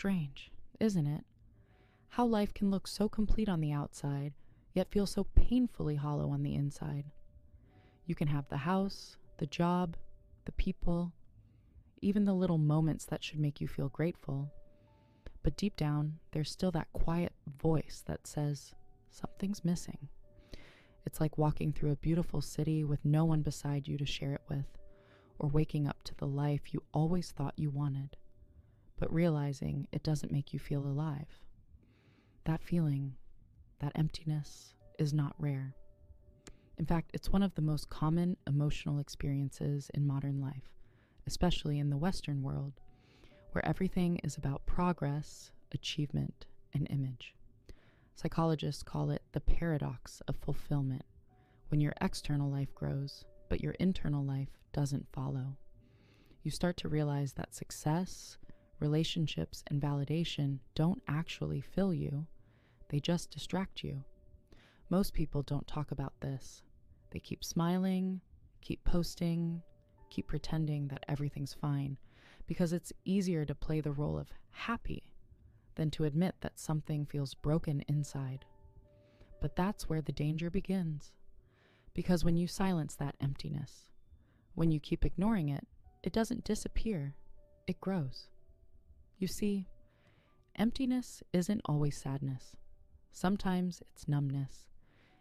strange, isn't it? How life can look so complete on the outside, yet feel so painfully hollow on the inside. You can have the house, the job, the people, even the little moments that should make you feel grateful. But deep down, there's still that quiet voice that says, something's missing. It's like walking through a beautiful city with no one beside you to share it with, or waking up to the life you always thought you wanted, but realizing it doesn't make you feel alive. That feeling, that emptiness, is not rare. In fact, it's one of the most common emotional experiences in modern life, especially in the Western world, where everything is about progress, achievement, and image. Psychologists call it the paradox of fulfillment, when your external life grows, but your internal life doesn't follow. You start to realize that success, relationships, and validation don't actually fill you, they just distract you. Most people don't talk about this. They keep smiling, keep posting, keep pretending that everything's fine, because it's easier to play the role of happy than to admit that something feels broken inside. But that's where the danger begins. Because when you silence that emptiness, when you keep ignoring it, it doesn't disappear, it grows. You see, emptiness isn't always sadness. Sometimes it's numbness.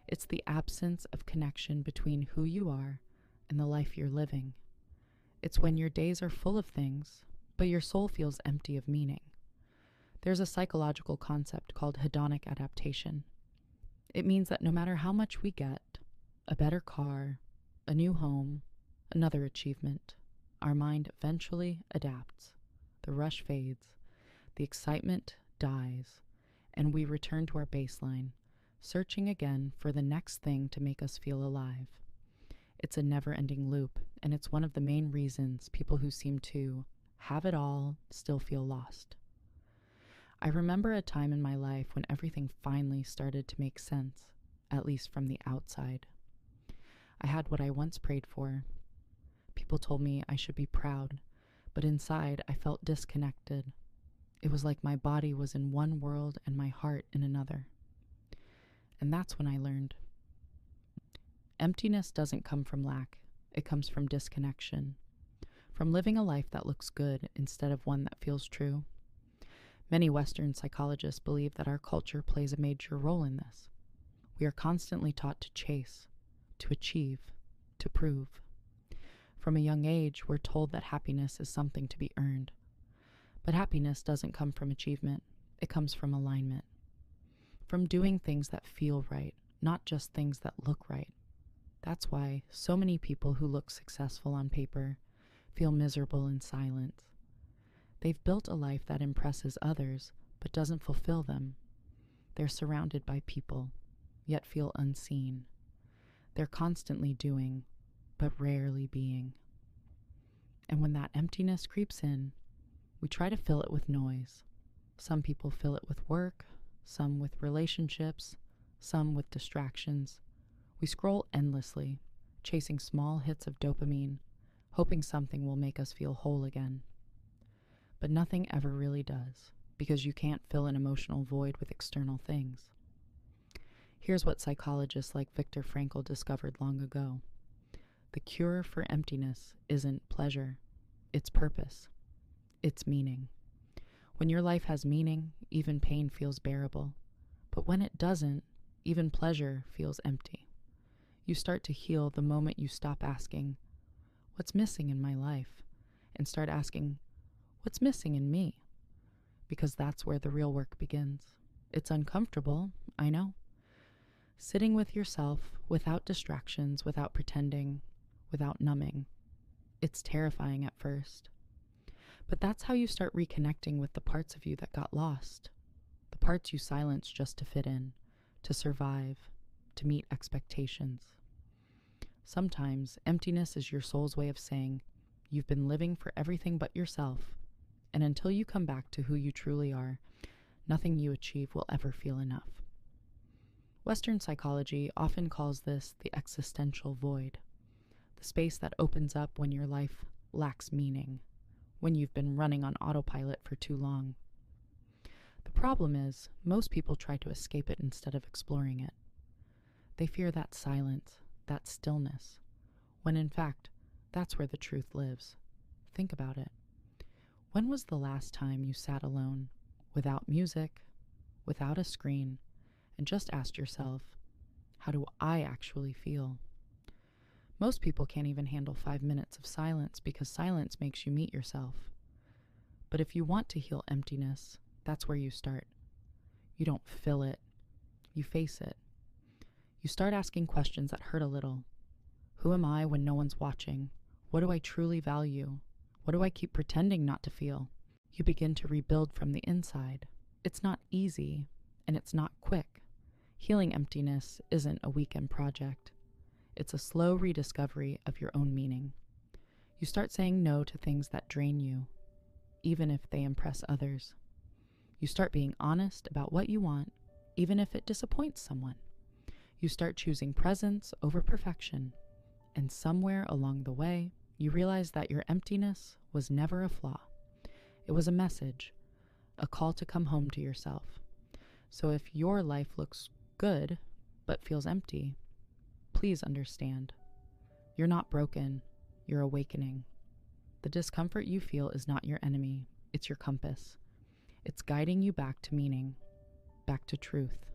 It's the absence of connection between who you are and the life you're living. It's when your days are full of things, but your soul feels empty of meaning. There's a psychological concept called hedonic adaptation. It means that no matter how much we get, a better car, a new home, another achievement, our mind eventually adapts. The rush fades, the excitement dies, and we return to our baseline, searching again for the next thing to make us feel alive. It's a never-ending loop, and it's one of the main reasons people who seem to have it all still feel lost. I remember a time in my life when everything finally started to make sense, at least from the outside. I had what I once prayed for. People told me I should be proud, but inside I felt disconnected. It was like my body was in one world and my heart in another. And that's when I learned. Emptiness doesn't come from lack, it comes from disconnection, from living a life that looks good instead of one that feels true. Many Western psychologists believe that our culture plays a major role in this. We are constantly taught to chase, to achieve, to prove. From a young age, we're told that happiness is something to be earned. But happiness doesn't come from achievement, it comes from alignment. From doing things that feel right, not just things that look right. That's why so many people who look successful on paper feel miserable in silence. They've built a life that impresses others, but doesn't fulfill them. They're surrounded by people, yet feel unseen. They're constantly doing, but rarely being. And when that emptiness creeps in, we try to fill it with noise. Some people fill it with work, some with relationships, some with distractions. We scroll endlessly, chasing small hits of dopamine, hoping something will make us feel whole again. But nothing ever really does, because you can't fill an emotional void with external things. Here's what psychologists like Viktor Frankl discovered long ago. The cure for emptiness isn't pleasure, it's purpose, it's meaning. When your life has meaning, even pain feels bearable. But when it doesn't, even pleasure feels empty. You start to heal the moment you stop asking, what's missing in my life? And start asking, what's missing in me? Because that's where the real work begins. It's uncomfortable, I know. Sitting with yourself without distractions, without pretending, without numbing. It's terrifying at first. But that's how you start reconnecting with the parts of you that got lost. The parts you silenced just to fit in, to survive, to meet expectations. Sometimes emptiness is your soul's way of saying, you've been living for everything but yourself, and until you come back to who you truly are, nothing you achieve will ever feel enough. Western psychology often calls this the existential void, the space that opens up when your life lacks meaning, when you've been running on autopilot for too long. The problem is, most people try to escape it instead of exploring it. They fear that silence, that stillness, when in fact, that's where the truth lives. Think about it. When was the last time you sat alone, without music, without a screen, and just asked yourself, how do I actually feel? Most people can't even handle 5 minutes of silence because silence makes you meet yourself. But if you want to heal emptiness, that's where you start. You don't fill it, you face it. You start asking questions that hurt a little. Who am I when no one's watching? What do I truly value? What do I keep pretending not to feel? You begin to rebuild from the inside. It's not easy, and it's not quick. Healing emptiness isn't a weekend project. It's a slow rediscovery of your own meaning. You start saying no to things that drain you, even if they impress others. You start being honest about what you want, even if it disappoints someone. You start choosing presence over perfection, and somewhere along the way, you realize that your emptiness was never a flaw. It was a message, a call to come home to yourself. So if your life looks good, but feels empty, please understand. You're not broken, you're awakening. The discomfort you feel is not your enemy, it's your compass. It's guiding you back to meaning, back to truth,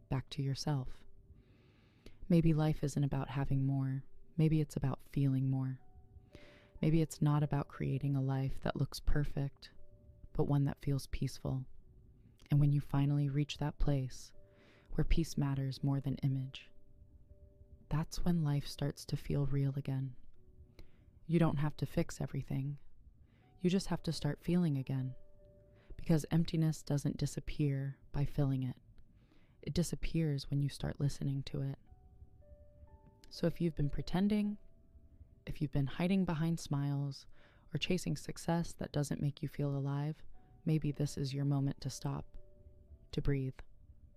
back to yourself. Maybe life isn't about having more. Maybe it's about feeling more. Maybe it's not about creating a life that looks perfect, but one that feels peaceful. And when you finally reach that place where peace matters more than image, that's when life starts to feel real again. You don't have to fix everything. You just have to start feeling again. Because emptiness doesn't disappear by filling it. It disappears when you start listening to it. So if you've been pretending, if you've been hiding behind smiles, or chasing success that doesn't make you feel alive, maybe this is your moment to stop, to breathe,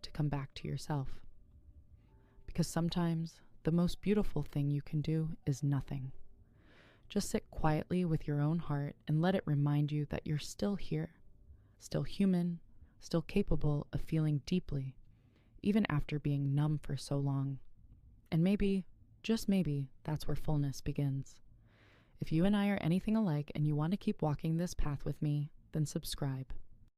to come back to yourself. Because sometimes the most beautiful thing you can do is nothing. Just sit quietly with your own heart and let it remind you that you're still here, still human, still capable of feeling deeply, even after being numb for so long. And maybe, just maybe, that's where fullness begins. If you and I are anything alike and you want to keep walking this path with me, then subscribe.